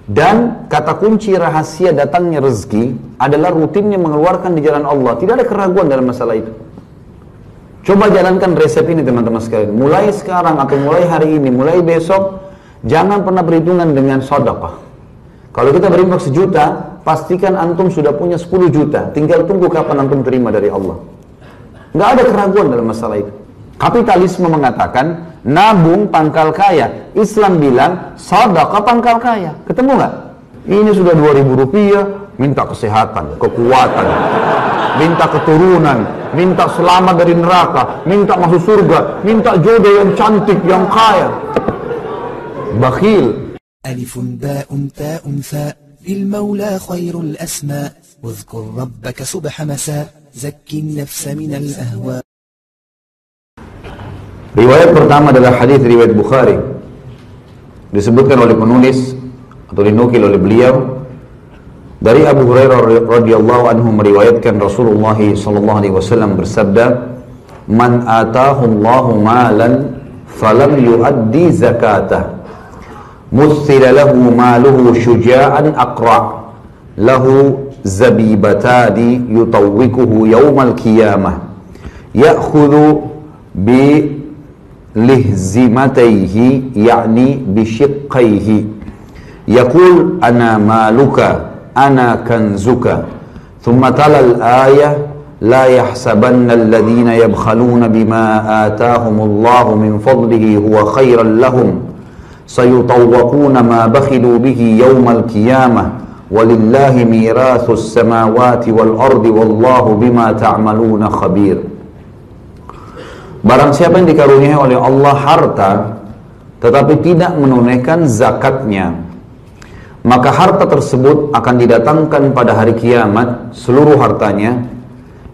Dan kata kunci rahasia datangnya rezeki adalah rutinnya mengeluarkan di jalan Allah. Tidak ada keraguan dalam masalah itu. Coba jalankan resep ini teman-teman sekalian. Mulai sekarang atau mulai hari ini, mulai besok, jangan pernah berhitungan dengan sedekah. Kalau kita berinfak 1 juta, pastikan antum sudah punya 10 juta. Tinggal tunggu kapan antum terima dari Allah. Nggak ada keraguan dalam masalah itu. Kapitalisme mengatakan nabung pangkal kaya. Islam bilang sedekah pangkal kaya. Ketemu nggak? Ini sudah 2.000 rupiah, minta kesehatan, kekuatan, minta keturunan, minta selamat dari neraka, minta masuk surga, minta jodoh yang cantik, yang kaya. Bakhil. Alifun ba'un ta'un fa lil maula khairul asma wadhkur rabbaka subha masa zakki an-nafsa minal ahwa. Riwayat pertama adalah hadis riwayat Bukhari. Disebutkan oleh penulis atau dinukil oleh beliau dari Abu Hurairah radhiyallahu anhu meriwayatkan Rasulullah sallallahu alaihi wasallam bersabda, "Man atahu Allahu malan falam yuaddi zakatah, مثل له ماله شجاعا أقرع له زبيبتان يطوقه يوم القيامة يأخذ بلهزمتيه يعني بشقيه يقول أنا مالك أنا كنزك ثم تلا الآية لا يحسبن الذين يبخلون بما آتاهم الله من فضله هو خيرا لهم سيطوقون ما بخلوا به يوم القيامة ولله ميراث السماوات والأرض والله بما تعملون خبير. Barang siapa yang dikaruniai oleh Allah harta tetapi tidak menunaikan zakatnya, maka harta tersebut akan didatangkan pada hari kiamat seluruh hartanya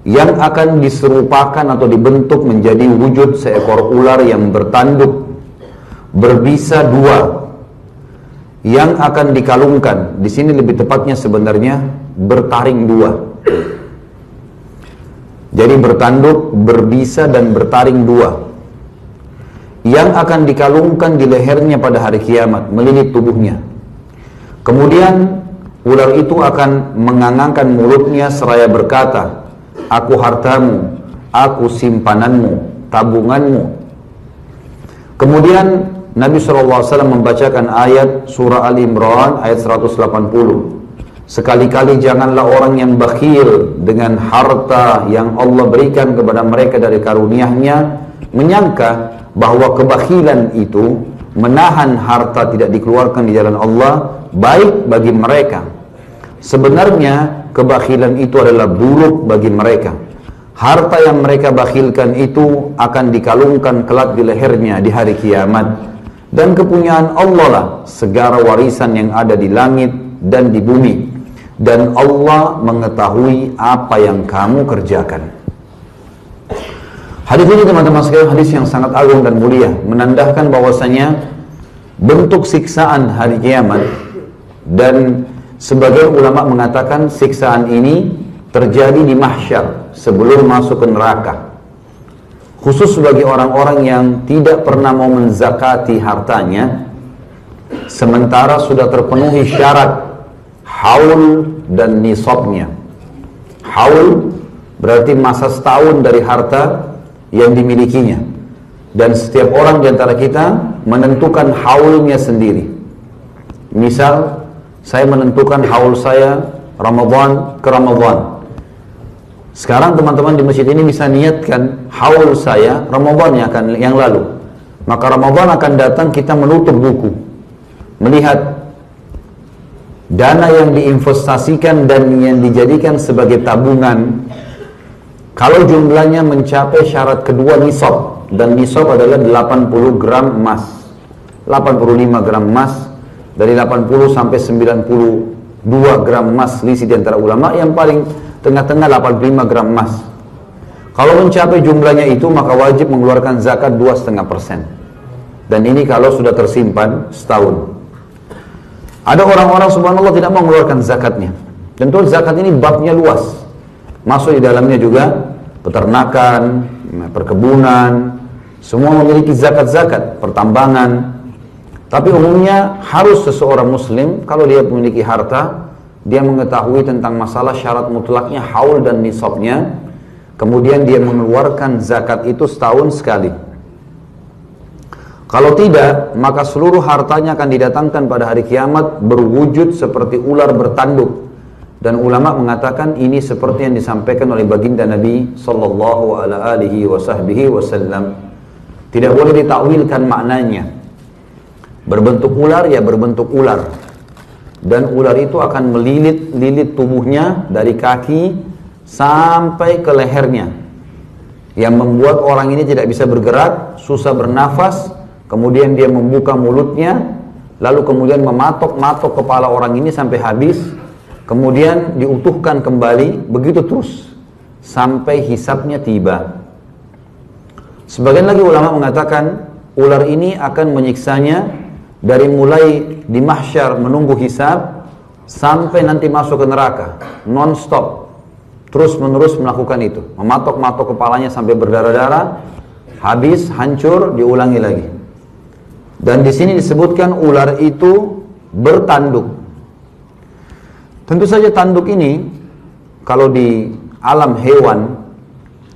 yang akan diserupakan atau dibentuk menjadi wujud seekor ular yang bertanduk berbisa 2 yang akan dikalungkan. Di sini lebih tepatnya sebenarnya bertaring 2. Jadi bertanduk, berbisa dan bertaring 2 yang akan dikalungkan di lehernya pada hari kiamat, melilit tubuhnya. Kemudian ular itu akan mengangangkan mulutnya seraya berkata, "Aku hartamu, aku simpananmu, tabunganmu." Kemudian Nabi SAW membacakan ayat surah Al-Imran ayat 180. Sekali-kali janganlah orang yang bakhil dengan harta yang Allah berikan kepada mereka dari karunia-Nya menyangka bahwa kebakhilan itu menahan harta tidak dikeluarkan di jalan Allah baik bagi mereka. Sebenarnya kebakhilan itu adalah buruk bagi mereka. Harta yang mereka bakhilkan itu akan dikalungkan kelak di lehernya di hari kiamat. Dan kepunyaan Allah lah segala warisan yang ada di langit dan di bumi. Dan Allah mengetahui apa yang kamu kerjakan. Hadis ini teman-teman sekalian hadis yang sangat agung dan mulia, menandakan bahwasanya bentuk siksaan hari kiamat, dan sebagian ulama mengatakan siksaan ini terjadi di mahsyar sebelum masuk ke neraka. Khusus bagi orang-orang yang tidak pernah mau menzakati hartanya sementara sudah terpenuhi syarat haul dan nisabnya. Haul berarti masa setahun dari harta yang dimilikinya, dan setiap orang di antara kita menentukan haulnya sendiri. Misal saya menentukan haul saya Ramadan ke Ramadan. Sekarang teman-teman di masjid ini bisa niatkan haul saya Ramadan yang lalu. Maka Ramadan akan datang, kita menutup buku, melihat dana yang diinvestasikan dan yang dijadikan sebagai tabungan. Kalau jumlahnya mencapai syarat kedua nisab, dan nisab adalah 80 gram emas, 85 gram emas, dari 80 sampai 92 gram emas, selisih di antara ulama, yang paling tengah-tengah 85 gram emas. Kalau mencapai jumlahnya itu, maka wajib mengeluarkan zakat 2,5%. Dan ini kalau sudah tersimpan setahun. Ada orang-orang subhanallah tidak mau mengeluarkan zakatnya. Tentu zakat ini babnya luas. Masuk di dalamnya juga peternakan, perkebunan, semua memiliki zakat-zakat, pertambangan. Tapi umumnya harus seseorang muslim kalau dia memiliki harta, dia mengetahui tentang masalah syarat mutlaknya haul dan nisabnya, kemudian dia mengeluarkan zakat itu setahun sekali. Kalau tidak, maka seluruh hartanya akan didatangkan pada hari kiamat berwujud seperti ular bertanduk. Dan ulama mengatakan ini seperti yang disampaikan oleh baginda Nabi sallallahu alaihi wasallam. Tidak boleh ditakwilkan maknanya. Berbentuk ular ya berbentuk ular. Dan ular itu akan melilit tubuhnya dari kaki sampai ke lehernya. Yang membuat orang ini tidak bisa bergerak, susah bernafas, kemudian dia membuka mulutnya, lalu kemudian mematok-matok kepala orang ini sampai habis, kemudian diutuhkan kembali, begitu terus sampai hisabnya tiba. Sebagian lagi ulama mengatakan ular ini akan menyiksanya dari mulai di mahsyar menunggu hisab sampai nanti masuk ke neraka, non-stop, terus menerus melakukan itu, mematok-matok kepalanya sampai berdarah-darah, habis, hancur, diulangi lagi. Dan di sini disebutkan ular itu bertanduk. Tentu saja tanduk ini kalau di alam hewan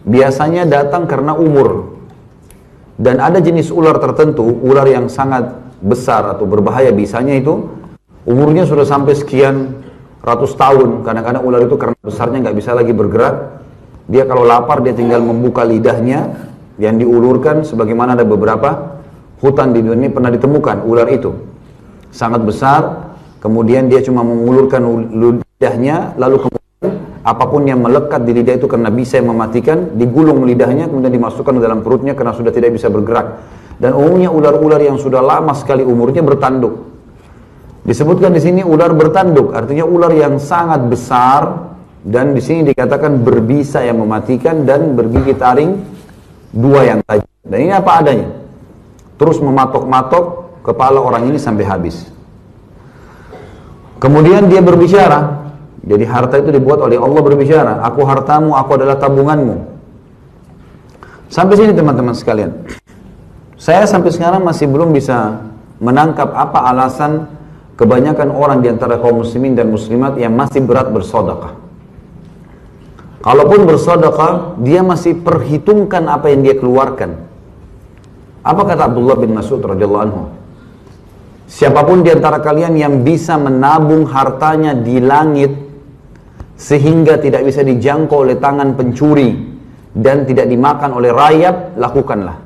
biasanya datang karena umur. Dan ada jenis ular tertentu, ular yang sangat besar atau berbahaya bisanya itu umurnya sudah sampai sekian ratus tahun. Kadang-kadang ular itu karena besarnya nggak bisa lagi bergerak. Dia kalau lapar dia tinggal membuka lidahnya yang diulurkan, sebagaimana ada beberapa hutan di dunia pernah ditemukan ular itu sangat besar. Kemudian dia cuma mengulurkan lidahnya, lalu kemudian apapun yang melekat di lidah itu karena bisa yang mematikan, digulung lidahnya, kemudian dimasukkan ke dalam perutnya karena sudah tidak bisa bergerak. Dan umumnya ular-ular yang sudah lama sekali umurnya bertanduk. Disebutkan di sini ular bertanduk, artinya ular yang sangat besar, dan di sini dikatakan berbisa yang mematikan dan bergigi taring dua yang tajam. Dan ini apa adanya. Terus mematok-matok kepala orang ini sampai habis. Kemudian dia berbicara. Jadi harta itu dibuat oleh Allah berbicara. Aku hartamu, aku adalah tabunganmu. Sampai sini teman-teman sekalian. Saya sampai sekarang masih belum bisa menangkap apa alasan kebanyakan orang di antara kaum muslimin dan muslimat yang masih berat bersedekah. Kalaupun bersedekah, dia masih perhitungkan apa yang dia keluarkan. Apa kata Abdullah bin Mas'ud radhiyallahu anhu? Siapapun di antara kalian yang bisa menabung hartanya di langit sehingga tidak bisa dijangkau oleh tangan pencuri dan tidak dimakan oleh rayap, lakukanlah.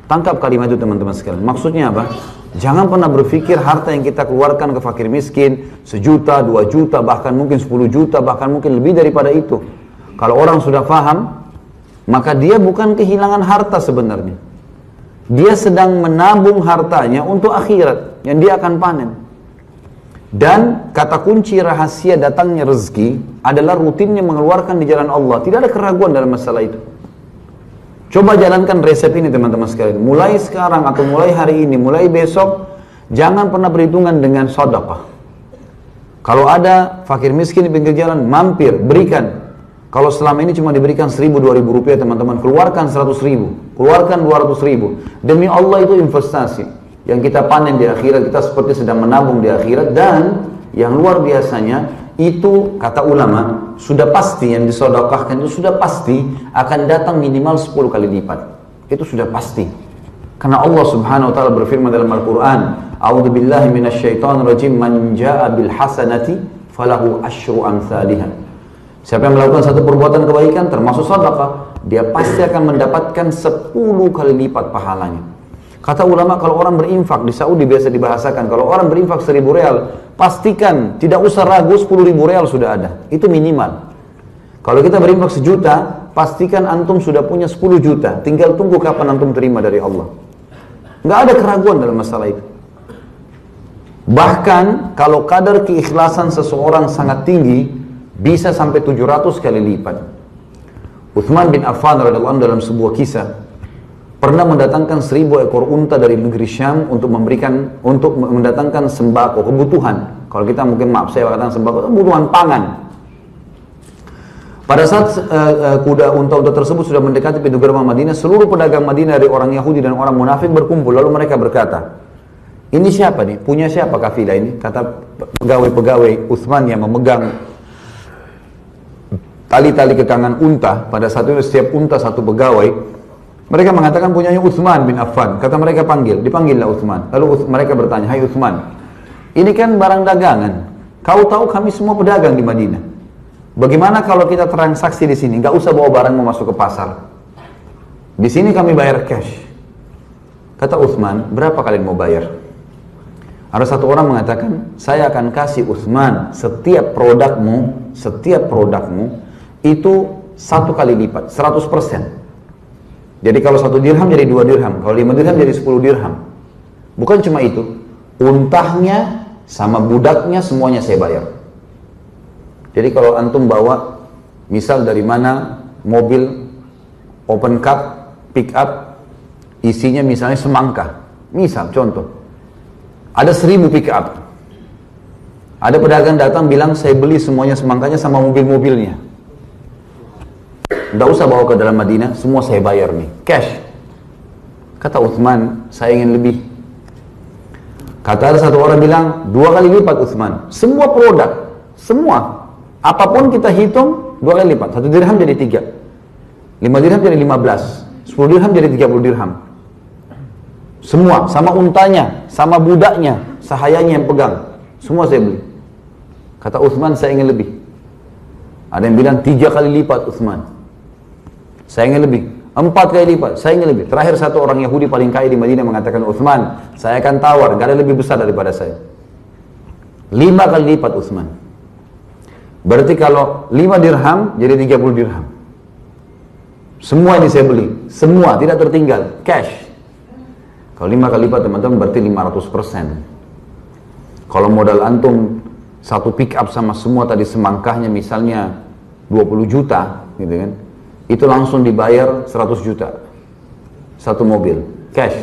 Tangkap kalimat itu teman-teman sekalian. Maksudnya apa? Jangan pernah berpikir harta yang kita keluarkan ke fakir miskin 1 juta, 2 juta, bahkan mungkin 10 juta, bahkan mungkin lebih daripada itu. Kalau orang sudah paham, maka dia bukan kehilangan harta sebenarnya. Dia sedang menabung hartanya untuk akhirat yang dia akan panen. Dan kata kunci rahasia datangnya rezeki adalah rutinnya mengeluarkan di jalan Allah. Tidak ada keraguan dalam masalah itu. Coba jalankan resep ini teman-teman sekalian. Mulai sekarang atau mulai hari ini, mulai besok, jangan pernah berhitungan dengan sedekah. Kalau ada fakir miskin di pinggir jalan, mampir, berikan. Kalau selama ini cuma diberikan 1.000-2.000 rupiah teman-teman, keluarkan 100.000, keluarkan 200.000. Demi Allah itu investasi. Yang kita panen di akhirat, kita seperti sedang menabung di akhirat. Dan yang luar biasanya, itu kata ulama, sudah pasti yang disedekahkan itu sudah pasti akan datang minimal 10 kali lipat. Itu sudah pasti. Karena Allah subhanahu wa ta'ala berfirman dalam Al-Quran, A'udzu billahi minasyaitonir rajim, man jaa'a bil hasanati falahu asyru amsalihah. Siapa yang melakukan satu perbuatan kebaikan termasuk sedekah, dia pasti akan mendapatkan 10 kali lipat pahalanya. Kata ulama, kalau orang berinfak, di Saudi biasa dibahasakan, kalau orang berinfak 1.000 real, pastikan tidak usah ragu 10.000 real sudah ada. Itu minimal. Kalau kita berinfak 1 juta, pastikan antum sudah punya 10 juta. Tinggal tunggu kapan antum terima dari Allah. Nggak ada keraguan dalam masalah itu. Bahkan kalau kadar keikhlasan seseorang sangat tinggi, bisa sampai 700 kali lipat. Uthman bin Affan radhiyallahu anhu dalam sebuah kisah pernah mendatangkan 1.000 ekor unta dari negeri Syam untuk mendatangkan sembako, kebutuhan. Kalau kita mungkin saya katakan sembako, kebutuhan pangan. Pada saat kuda unta-unta tersebut sudah mendekati pintu gerbang Madinah, seluruh pedagang Madinah dari orang Yahudi dan orang munafik berkumpul. Lalu mereka berkata, ini siapa nih? Punya siapa kafilah ini? Kata pegawai-pegawai Utsman yang memegang tali-tali kekangan unta. Pada saat itu setiap unta satu pegawai. Mereka mengatakan punyanya Utsman bin Affan. Kata mereka dipanggillah Utsman. Lalu mereka bertanya, hai Utsman, ini kan barang dagangan. Kau tahu kami semua pedagang di Madinah. Bagaimana kalau kita transaksi di sini? Gak usah bawa barangmu masuk ke pasar. Di sini kami bayar cash. Kata Utsman, berapa kalian mau bayar? Ada satu orang mengatakan, saya akan kasih Utsman setiap produkmu itu 1 kali lipat, 100%. Jadi kalau 1 dirham jadi 2 dirham, kalau 5 dirham jadi 10 dirham. Bukan cuma itu, untahnya sama budaknya semuanya saya bayar. Jadi kalau antum bawa, misal dari mana mobil open cup, pick up, isinya misalnya semangka, misal contoh. Ada 1000 pick up. Ada pedagang datang bilang, saya beli semuanya semangkanya sama mobil-mobilnya. Tidak usah bawa ke dalam Madinah, semua saya bayar nih, cash. Kata Utsman, saya ingin lebih. Kata ada satu orang bilang, 2 kali lipat Utsman. Semua produk, semua. Apapun kita hitung, 2 kali lipat. 1 dirham jadi 3. 5 dirham jadi 15. 10 dirham jadi 30 dirham. Semua, sama untanya, sama budaknya, sahayanya yang pegang. Semua saya beli. Kata Utsman, saya ingin lebih. Ada yang bilang 3 kali lipat Utsman. Saya ingin lebih. 4 kali lipat, saya ingin lebih. Terakhir satu orang Yahudi paling kaya di Madinah mengatakan, Utsman, saya akan tawar, gak ada lebih besar daripada saya. 5 kali lipat Utsman. Berarti kalau 5 dirham, jadi 30 dirham. Semua ini saya beli. Semua, tidak tertinggal. Cash. Kalau 5 kali lipat teman-teman berarti 500%. Kalau modal antum satu pick up sama semua tadi semangkahnya misalnya 20 juta gitu kan, itu langsung dibayar 100 juta. Satu mobil, cash,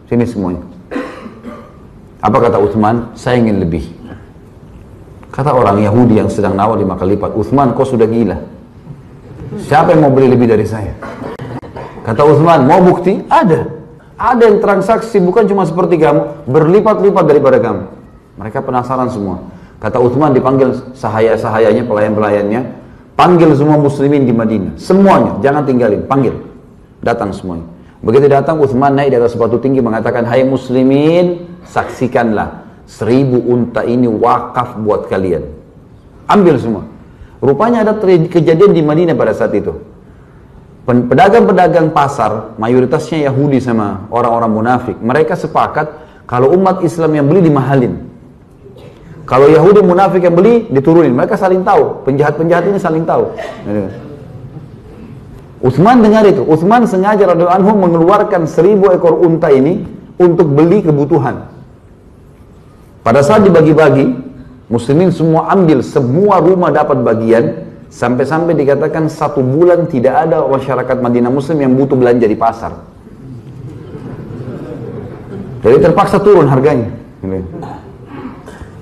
sini semuanya. Apa kata Utsman? Saya ingin lebih. Kata orang Yahudi yang sedang nawar 5 kali lipat, Utsman kau sudah gila. Siapa yang mau beli lebih dari saya? Kata Utsman, mau bukti? Ada. Ada yang transaksi bukan cuma seperti kamu, berlipat-lipat daripada kamu. Mereka penasaran semua. Kata Utsman dipanggil sahaya-sahayanya, pelayan-pelayannya, panggil semua muslimin di Madinah. Semuanya, jangan tinggalin, panggil. Datang semuanya. Begitu datang, Utsman naik di atas batu tinggi mengatakan, hai muslimin, saksikanlah 1000 unta ini wakaf buat kalian. Ambil semua. Rupanya ada kejadian di Madinah pada saat itu. Pedagang-pedagang pasar, mayoritasnya Yahudi sama orang-orang munafik, mereka sepakat kalau umat Islam yang beli dimahalin. Kalau Yahudi munafik yang beli diturunin, mereka saling tahu, penjahat-penjahat ini saling tahu. Utsman dengar itu, Utsman sengaja radhiyallahu anhu mengeluarkan 1000 ekor unta ini untuk beli kebutuhan. Pada saat dibagi-bagi, muslimin semua ambil, semua rumah dapat bagian. Sampai-sampai dikatakan 1 bulan tidak ada masyarakat Madinah Muslim yang butuh belanja di pasar. Jadi terpaksa turun harganya.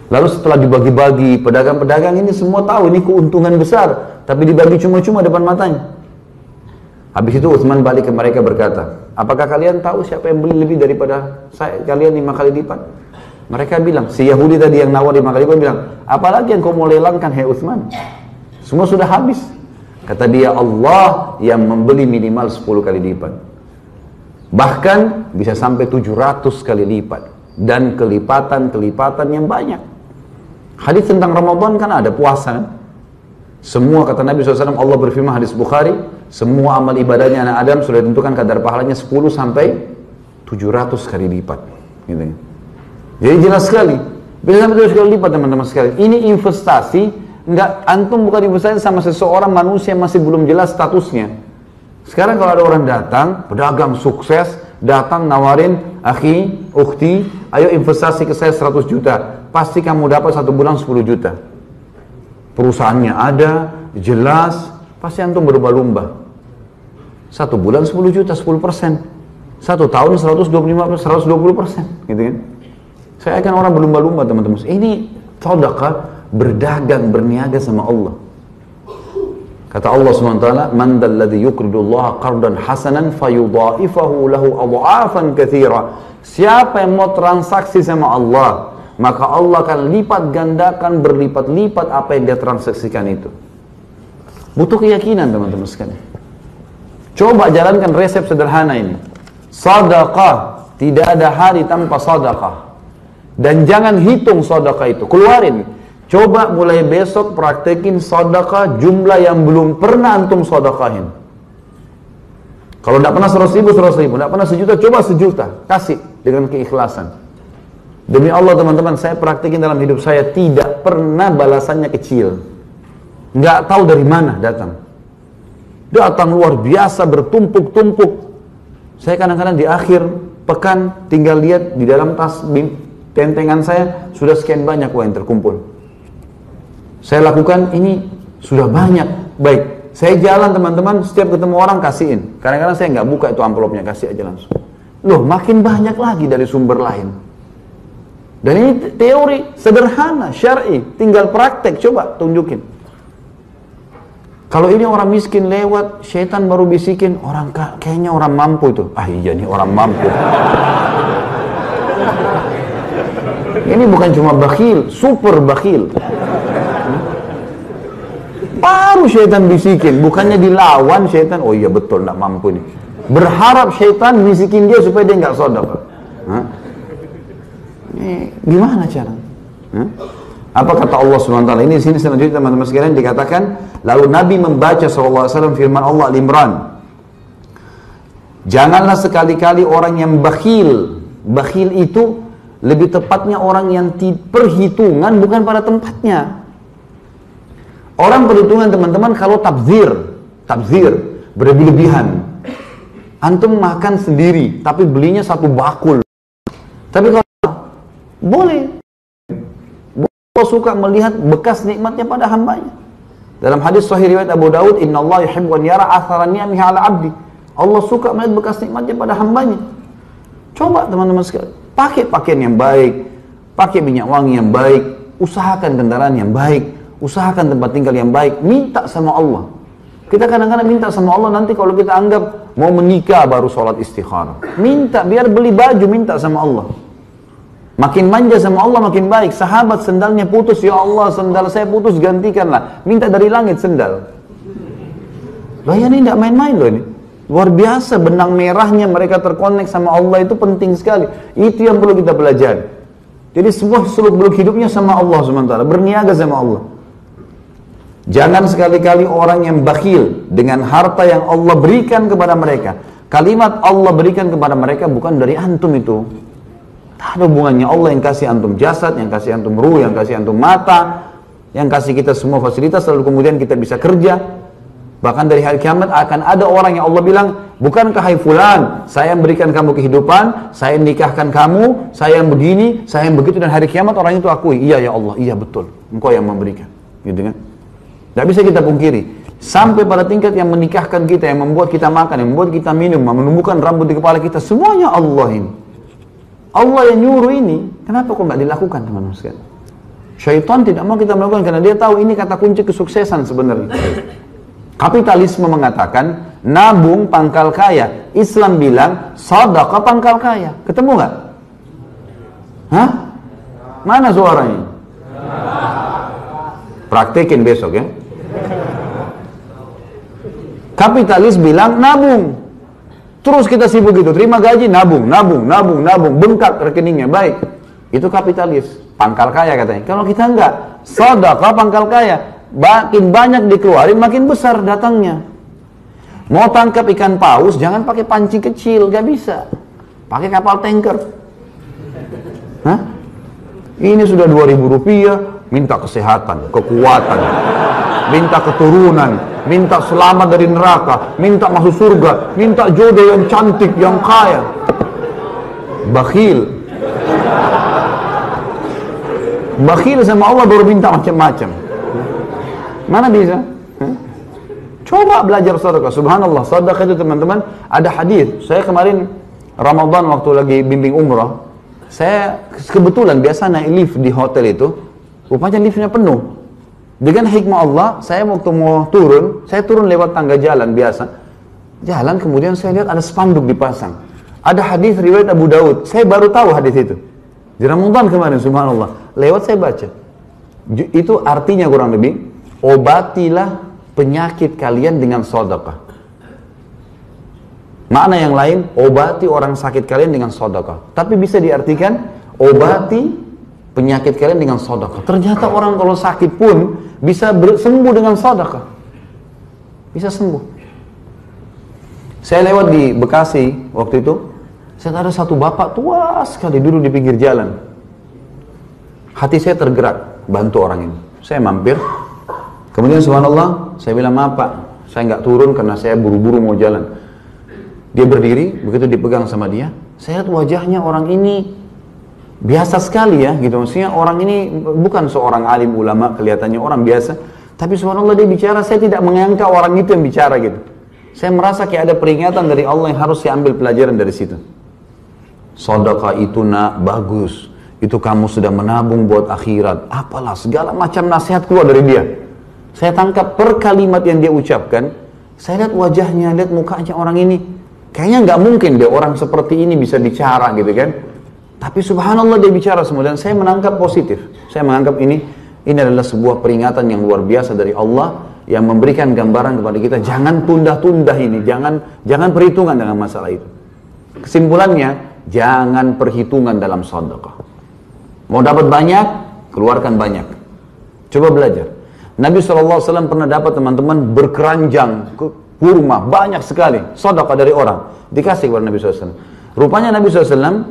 Lalu setelah dibagi-bagi, pedagang-pedagang ini semua tahu ini keuntungan besar, tapi dibagi cuma-cuma depan matanya. Habis itu Utsman balik ke mereka berkata, apakah kalian tahu siapa yang beli lebih daripada saya, kalian 5 kali lipat? Mereka bilang, si Yahudi tadi yang nawar 5 kali lipat bilang, apalagi yang kau mau lelangkan, hai Utsman? Semua sudah habis. Kata dia, Allah yang membeli minimal 10 kali lipat. Bahkan bisa sampai 700 kali lipat. Dan kelipatan-kelipatan yang banyak. Hadis tentang Ramadan kan ada puasa kan? Semua kata Nabi SAW, Allah berfirman hadis Bukhari, semua amal ibadahnya anak Adam sudah ditentukan kadar pahalanya 10 sampai 700 kali lipat. Gitu. Jadi jelas sekali. Bisa sampai 700 kali lipat teman-teman sekalian. Ini investasi. Enggak, antum bukan investasi sama seseorang manusia yang masih belum jelas statusnya. Sekarang kalau ada orang datang, pedagang sukses, datang nawarin, akhi, ukhti, ayo investasi ke saya 100 juta. Pasti kamu dapat 1 bulan 10 juta. Perusahaannya ada, jelas, pasti antum berlomba-lomba. 1 bulan 10 juta, 10%. 1 tahun 120%, gitu kan. Saya akan orang berlomba-lomba teman-teman. Ini sedekah, berdagang, berniaga sama Allah. Kata Allah SWT, "Man dzalladzi yuqridullaha qardan hasanan fayudha'ifahu lahu adha'afan katsira." Siapa yang mau transaksi sama Allah, maka Allah akan lipat gandakan berlipat-lipat apa yang dia transaksikan itu. Butuh keyakinan teman-teman sekalian. Coba jalankan resep sederhana ini. Sedekah, tidak ada hari tanpa sedekah. Dan jangan hitung sedekah itu, keluarin. Coba mulai besok praktekin sedekah jumlah yang belum pernah antum sedekahin. Kalau tidak pernah 100 ribu, 100 ribu. Tidak pernah sejuta, coba sejuta. Kasih dengan keikhlasan. Demi Allah teman-teman, saya praktekin dalam hidup saya, tidak pernah balasannya kecil. Nggak tahu dari mana datang. Datang luar biasa, bertumpuk-tumpuk. Saya kadang-kadang di akhir pekan tinggal lihat di dalam tas tentengan saya, sudah sekian banyak uang yang terkumpul. Saya lakukan ini sudah banyak. Baik, saya jalan teman-teman, setiap ketemu orang kasihin. Kadang-kadang saya nggak buka itu amplopnya, kasih aja langsung. Loh, makin banyak lagi dari sumber lain. Dan ini teori sederhana, syar'i, tinggal praktek, coba tunjukin. Kalau ini orang miskin lewat, syaitan baru bisikin, orang kayaknya orang mampu itu. Ah iya nih orang mampu. Ini bukan cuma bakhil, super bakhil. Baru syaitan bisikin, bukannya dilawan syaitan. Oh iya betul, tidak mampu nih. Berharap syaitan bisikin dia supaya dia nggak sedekah. Gimana cara? Apa kata Allah SWT? Ini di sini selanjutnya teman-teman sekalian dikatakan, lalu Nabi membaca SAW firman Allah Al-Imran. Janganlah sekali-kali orang yang bakhil. Bakhil itu lebih tepatnya orang yang perhitungan bukan pada tempatnya. Orang perhitungan teman-teman kalau tabzir berlebihan. Antum makan sendiri, tapi belinya satu bakul. Tapi kalau boleh, Allah suka melihat bekas nikmatnya pada hambanya. Dalam hadis sahih riwayat Abu Daud, Inna Allah yuhibbu an yara atharan ni'amihi ala abdi. Allah suka melihat bekas nikmatnya pada hambanya. Coba teman-teman sekalian, pakai pakaian yang baik, pakai minyak wangi yang baik, usahakan kendaraan yang baik, usahakan tempat tinggal yang baik, minta sama Allah. Kita kadang-kadang minta sama Allah, nanti kalau kita anggap mau menikah baru sholat istikharah. Minta, biar beli baju minta sama Allah. Makin manja sama Allah makin baik. Sahabat sendalnya putus, ya Allah sendal saya putus, gantikanlah. Minta dari langit sendal. Loh ya ini tidak main-main loh ini. Luar biasa benang merahnya mereka terkonek sama Allah itu penting sekali. Itu yang perlu kita pelajari. Jadi sebuah seluk-beluk hidupnya sama Allah SWT, berniaga sama Allah. Jangan sekali-kali orang yang bakhil dengan harta yang Allah berikan kepada mereka. Kalimat Allah berikan kepada mereka bukan dari antum itu. Tak ada hubungannya. Allah yang kasih antum jasad, yang kasih antum ruh, yang kasih antum mata, yang kasih kita semua fasilitas, lalu kemudian kita bisa kerja. Bahkan dari hari kiamat akan ada orang yang Allah bilang, bukankah hai fulan, saya yang berikan kamu kehidupan, saya yang nikahkan kamu, saya yang begini, saya yang begitu, dan hari kiamat orang itu akui, iya ya Allah, iya betul, engkau yang memberikan. Gitu kan? Tidak bisa kita pungkiri. Sampai pada tingkat yang menikahkan kita, yang membuat kita makan, yang membuat kita minum, menumbuhkan rambut di kepala kita, semuanya Allah ini. Allah yang nyuruh ini, kenapa kok nggak dilakukan teman-teman sekalian? Syaitan tidak mau kita melakukan karena dia tahu ini kata kunci kesuksesan sebenarnya. Kapitalisme mengatakan nabung pangkal kaya. Islam bilang sedekah pangkal kaya. Ketemu nggak? Hah? Mana suaranya? Praktekin besok ya. Kapitalis bilang nabung. Terus kita sibuk gitu, terima gaji, nabung, bengkak rekeningnya, baik. Itu kapitalis, pangkal kaya katanya. Kalau kita enggak, sedekah pangkal kaya, makin banyak dikeluarin, makin besar datangnya. Mau tangkap ikan paus, jangan pakai pancing kecil, gak bisa. Pakai kapal tanker. Hah? Ini sudah 2.000 rupiah, minta kesehatan, kekuatan, minta keturunan, minta selamat dari neraka, minta masuk surga, minta jodoh yang cantik, yang kaya. Bakhil. Bakhil sama Allah baru minta macam-macam. Mana bisa? Coba belajar sedekah. Subhanallah, sedekah itu teman-teman, ada hadis. Saya kemarin Ramadan waktu lagi bimbing umrah, saya kebetulan biasa naik lift di hotel itu, rupanya liftnya penuh. Dengan hikmah Allah, saya waktu mau turun, saya turun lewat tangga jalan biasa. Jalan, kemudian saya lihat ada spanduk dipasang. Ada hadis riwayat Abu Daud. Saya baru tahu hadis itu. Di Ramadan kemarin, subhanallah. Lewat saya baca. Itu artinya kurang lebih, obatilah penyakit kalian dengan sedekah. Makna yang lain, obati orang sakit kalian dengan sedekah. Tapi bisa diartikan, obati penyakit kalian dengan sedekah. Ternyata orang kalau sakit pun bisa sembuh dengan sedekah. Bisa sembuh. Saya lewat di Bekasi waktu itu, saya ada satu bapak tua sekali duduk di pinggir jalan. Hati saya tergerak, bantu orang ini. Saya mampir, kemudian subhanallah, saya bilang, maaf Pak, saya nggak turun karena saya buru-buru mau jalan. Dia berdiri, begitu dipegang sama dia, saya lihat wajahnya orang ini biasa sekali ya, gitu. Maksudnya orang ini bukan seorang alim ulama, kelihatannya orang biasa, tapi subhanallah dia bicara, saya tidak menyangka orang itu yang bicara gitu. Saya merasa kayak ada peringatan dari Allah yang harus saya ambil pelajaran dari situ. Sedekah itu nak bagus, itu kamu sudah menabung buat akhirat, apalah segala macam nasihat keluar dari dia. Saya tangkap per kalimat yang dia ucapkan, saya lihat wajahnya, lihat mukanya orang ini, kayaknya nggak mungkin deh orang seperti ini bisa bicara gitu kan. Tapi subhanallah dia bicara semua dan saya menangkap positif. Saya menganggap ini adalah sebuah peringatan yang luar biasa dari Allah yang memberikan gambaran kepada kita, jangan tunda-tunda ini, jangan perhitungan dengan masalah itu. Kesimpulannya, jangan perhitungan dalam sedekah. Mau dapat banyak, keluarkan banyak. Coba belajar. Nabi SAW pernah dapat teman-teman berkeranjang kurma banyak sekali, sedekah dari orang, dikasih kepada Nabi SAW. Rupanya Nabi SAW,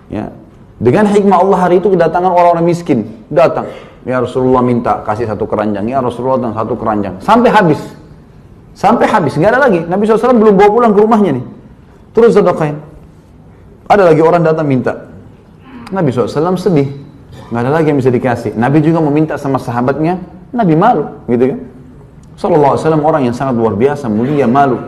ya, dengan hikmah Allah hari itu kedatangan orang-orang miskin, datang, ya Rasulullah minta kasih satu keranjang, ya Rasulullah dan satu keranjang, sampai habis, nggak ada lagi. Nabi SAW belum bawa pulang ke rumahnya nih, terus sedekahin. Ada lagi orang datang minta, Nabi SAW sedih, nggak ada lagi yang bisa dikasih. Nabi juga meminta sama sahabatnya, Nabi malu, gitu kan? Sallallahu alaihi wasallam orang yang sangat luar biasa, mulia, malu,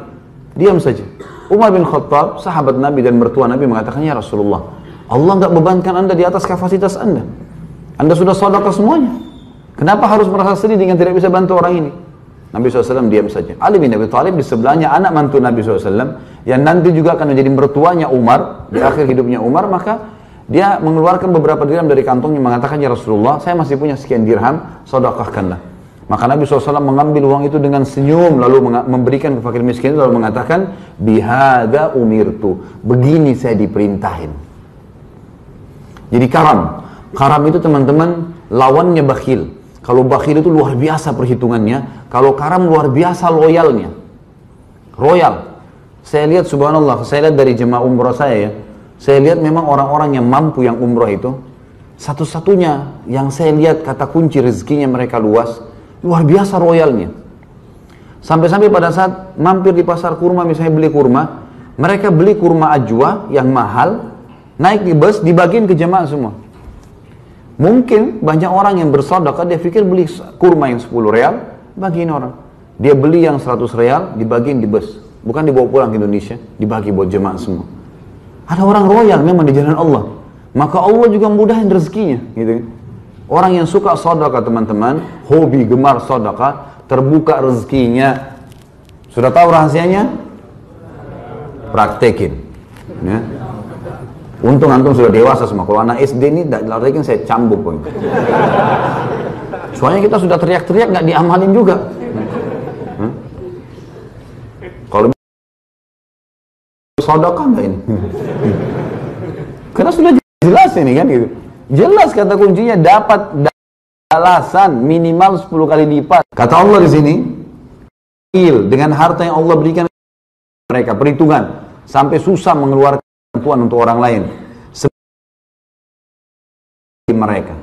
diam saja. Umar bin Khattab, sahabat Nabi dan mertua Nabi mengatakan, ya Rasulullah, Allah nggak bebankan anda di atas kapasitas anda. Anda sudah sedekah semuanya. Kenapa harus merasa sedih dengan tidak bisa bantu orang ini? Nabi SAW diam saja. Ali bin Abi Thalib di sebelahnya anak mantu Nabi SAW yang nanti juga akan menjadi mertuanya Umar di akhir hidupnya Umar, maka dia mengeluarkan beberapa dirham dari kantongnya mengatakan, ya Rasulullah, saya masih punya sekian dirham, sedekahkanlah. Maka Nabi SAW mengambil uang itu dengan senyum, lalu memberikan ke fakir miskin, lalu mengatakan, bihada umirtu, begini saya diperintahin. Jadi karam itu teman-teman lawannya bakhil. Kalau bakhil itu luar biasa perhitungannya, kalau karam luar biasa loyalnya. Royal. Saya lihat subhanallah, saya lihat dari jemaah umrah saya ya, saya lihat memang orang-orang yang mampu yang umrah itu, satu-satunya yang saya lihat kata kunci rezekinya mereka luas, luar biasa royalnya. Sampai-sampai pada saat mampir di pasar kurma, misalnya beli kurma, mereka beli kurma ajwa yang mahal, naik di bus, dibagiin ke jemaah semua. Mungkin banyak orang yang bersedekah, dia pikir beli kurma yang 10 real, bagiin orang. Dia beli yang 100 real, dibagiin di bus. Bukan dibawa pulang ke Indonesia, dibagi buat jemaah semua. Ada orang royal memang di jalan Allah. Maka Allah juga mudahin rezekinya, gitu. Orang yang suka sedekah teman-teman, hobi gemar sedekah, terbuka rezekinya. Sudah tahu rahasianya? Praktekin. Ya. Untung antum sudah dewasa semua. Kalau anak SD ini tidak dilarikan saya cambuk pun. Soalnya kita sudah teriak-teriak nggak diamalin juga. Kalau sedekah nggak ini? Karena sudah jelas ini kan gitu. Jelas kata kuncinya, dapat balasan minimal 10 kali lipat. Kata Allah di sini, dengan harta yang Allah berikan mereka, perhitungan sampai susah mengeluarkan bantuan untuk orang lain. Mereka.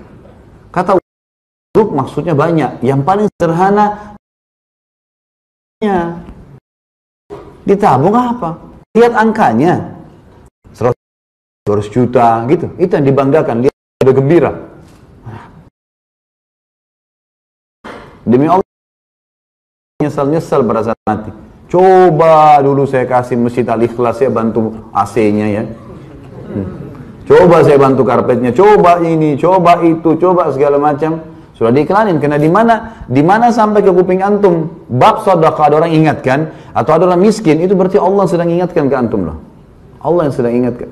Kata Allah, maksudnya banyak. Yang paling sederhana ditabung apa? Lihat angkanya. 200 juta gitu. Itu yang dibanggakan. Lihat udah gembira. Demi Allah, nyesal pada saat mati. Coba dulu saya kasih masjid Al-Ikhlas, saya bantu AC-nya ya. Coba saya bantu karpetnya, coba ini, coba itu, coba segala macam. Sudah diiklanin, karena di mana sampai ke kuping antum bab sedekah ada orang ingatkan atau ada orang miskin, itu berarti Allah sedang ingatkan ke antum loh. Allah yang sedang ingatkan.